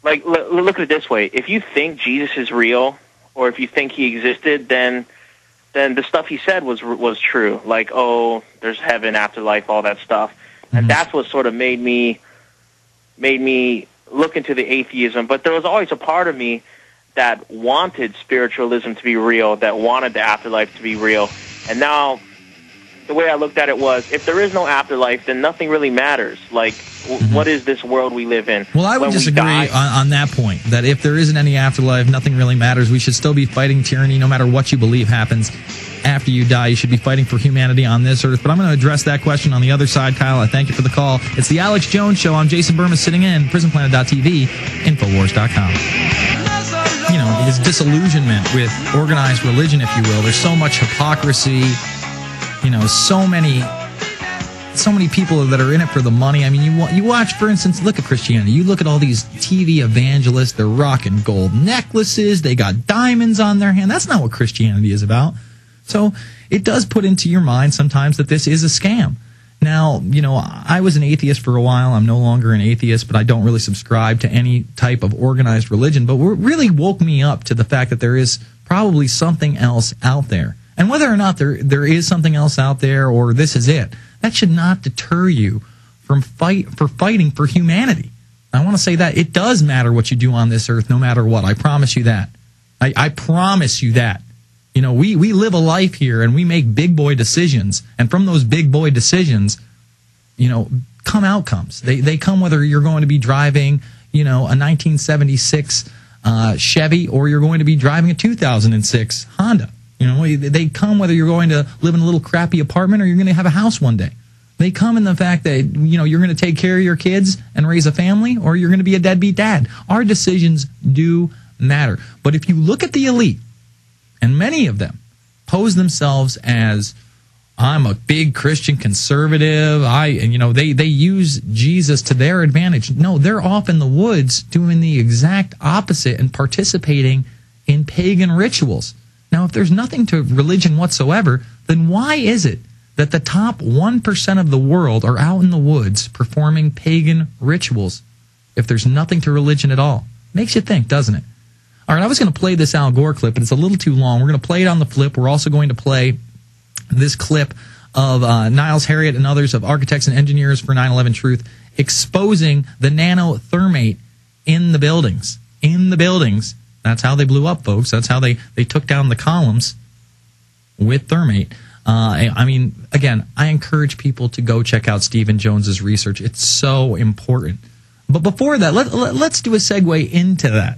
like, look at it this way. If you think Jesus is real, or if you think he existed, then the stuff he said was true. Like, oh, there's heaven, afterlife, all that stuff. And that's what sort of made me look into the atheism. But there was always a part of me that wanted spiritualism to be real, that wanted the afterlife to be real. And now the way I looked at it was, if there is no afterlife, then nothing really matters. Like, what is this world we live in? Well, I would disagree on that point, that if there isn't any afterlife, nothing really matters. We should still be fighting tyranny no matter what you believe happens after you die. You should be fighting for humanity on this earth. But I'm going to address that question on the other side, Kyle. I thank you for the call. It's the Alex Jones Show. I'm Jason Bermas sitting in, prisonplanet.tv, Infowars.com. You know, his disillusionment with organized religion, if you will. There's so much hypocrisy. You know, so many people that are in it for the money. I mean, you watch, for instance, look at Christianity. You look at all these TV evangelists. They're rocking gold necklaces. They got diamonds on their hand. That's not what Christianity is about. So it does put into your mind sometimes that this is a scam. Now, you know, I was an atheist for a while. I'm no longer an atheist, but I don't really subscribe to any type of organized religion. But what really woke me up to the fact that there is probably something else out there. And whether or not there is something else out there or this is it, that should not deter you from fighting for humanity. I want to say that it does matter what you do on this earth, no matter what. I promise you that. I promise you that. You know, we live a life here and we make big boy decisions. And from those big boy decisions, you know, come outcomes. They come whether you're going to be driving, you know, a 1976 Chevy or you're going to be driving a 2006 Honda. You know, they come whether you're going to live in a little crappy apartment or you're going to have a house one day. They come in the fact that, you know, you're going to take care of your kids and raise a family or you're going to be a deadbeat dad. Our decisions do matter. But if you look at the elite, and many of them pose themselves as, I'm a big Christian conservative, and you know, they use Jesus to their advantage. No, they're off in the woods doing the exact opposite and participating in pagan rituals. Now, if there's nothing to religion whatsoever, then why is it that the top 1% of the world are out in the woods performing pagan rituals if there's nothing to religion at all? Makes you think, doesn't it? All right, I was going to play this Al Gore clip, but it's a little too long. We're going to play it on the flip. We're also going to play this clip of Niles Harriott and others of Architects and Engineers for 9/11 Truth exposing the nanothermate in the buildings. In the buildings. That's how they blew up, folks. That's how they took down the columns with thermate. I mean, again, I encourage people to go check out Stephen Jones's research. It's so important. But before that, let's do a segue into that.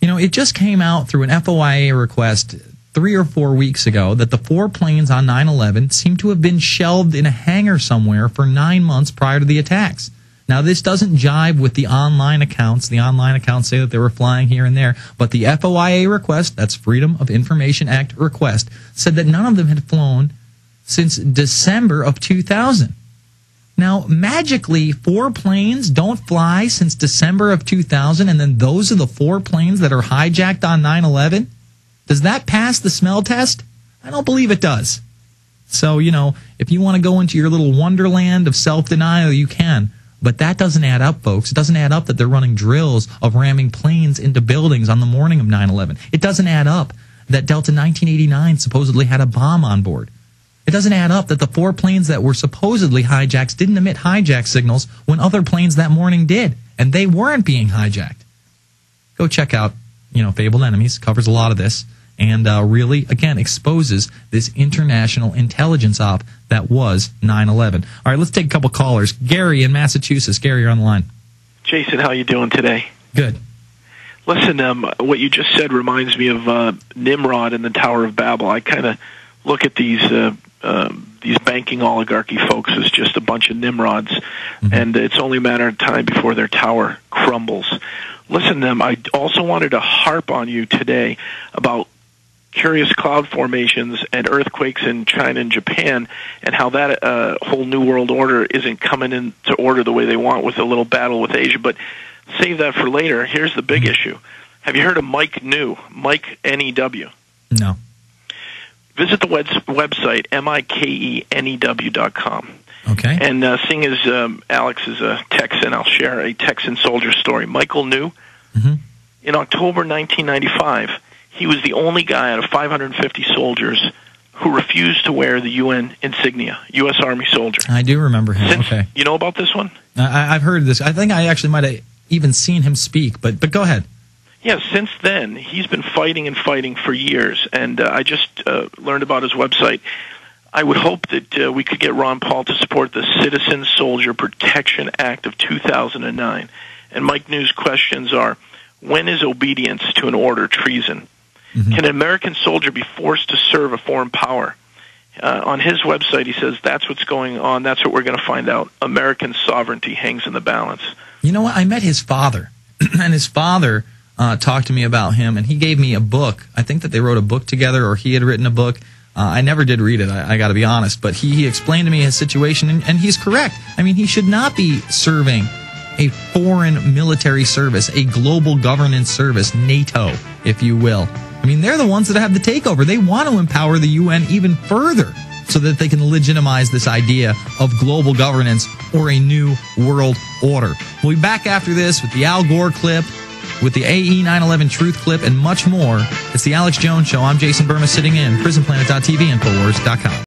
You know, it just came out through an FOIA request 3 or 4 weeks ago that the 4 planes on 9/11 seem to have been shelved in a hangar somewhere for 9 months prior to the attacks. Now, this doesn't jive with the online accounts. The online accounts say that they were flying here and there. But the FOIA request, that's Freedom of Information Act request, said that none of them had flown since December of 2000. Now, magically, 4 planes don't fly since December of 2000, and then those are the 4 planes that are hijacked on 9/11? Does that pass the smell test? I don't believe it does. So, you know, if you want to go into your little wonderland of self-denial, you can. But that doesn't add up, folks. It doesn't add up that they're running drills of ramming planes into buildings on the morning of 9/11. It doesn't add up that Delta 1989 supposedly had a bomb on board. It doesn't add up that the 4 planes that were supposedly hijacked didn't emit hijack signals when other planes that morning did, and they weren't being hijacked. Go check out, you know, Fabled Enemies, covers a lot of this, and really, again, exposes this international intelligence op that was 9/11. All right, let's take a couple callers. Gary in Massachusetts. Gary, you're on the line. Jason, how you doing today? Good. Listen, what you just said reminds me of Nimrod and the Tower of Babel. I kind of look at these banking oligarchy folks as just a bunch of Nimrods, and it's only a matter of time before their tower crumbles. Listen, I also wanted to harp on you today about curious cloud formations and earthquakes in China and Japan, and how that whole New World Order isn't coming into order the way they want with a little battle with Asia. But save that for later. Here's the big issue. Have you heard of Mike New? Mike, N-E-W? No. Visit the website, mikenew.com. Okay. And seeing as Alex is a Texan, I'll share a Texan soldier story. Michael New In October 1995, he was the only guy out of 550 soldiers who refused to wear the UN insignia, U.S. Army soldier. I do remember him. Okay. You know about this one? I've heard this. I think I actually might have even seen him speak, but go ahead. Yeah, since then, he's been fighting and fighting for years, and I just learned about his website. I would hope that we could get Ron Paul to support the Citizen Soldier Protection Act of 2009. And Mike News' questions are, when is obedience to an order treason? Can an American soldier be forced to serve a foreign power? On his website, he says, that's what's going on. That's what we're going to find out. American sovereignty hangs in the balance. You know what? I met his father, and his father talked to me about him, and he gave me a book. I think that they wrote a book together, or he had written a book. I never did read it, I got to be honest, but he explained to me his situation, and he's correct. I mean, he should not be serving a foreign military service, a global governance service, NATO, if you will. I mean, they're the ones that have the takeover. They want to empower the UN even further so that they can legitimize this idea of global governance or a new world order. We'll be back after this with the Al Gore clip, with the AE 9/11 truth clip, and much more. It's the Alex Jones Show. I'm Jason Bermas, sitting in, prisonplanet.tv and Infowars.com.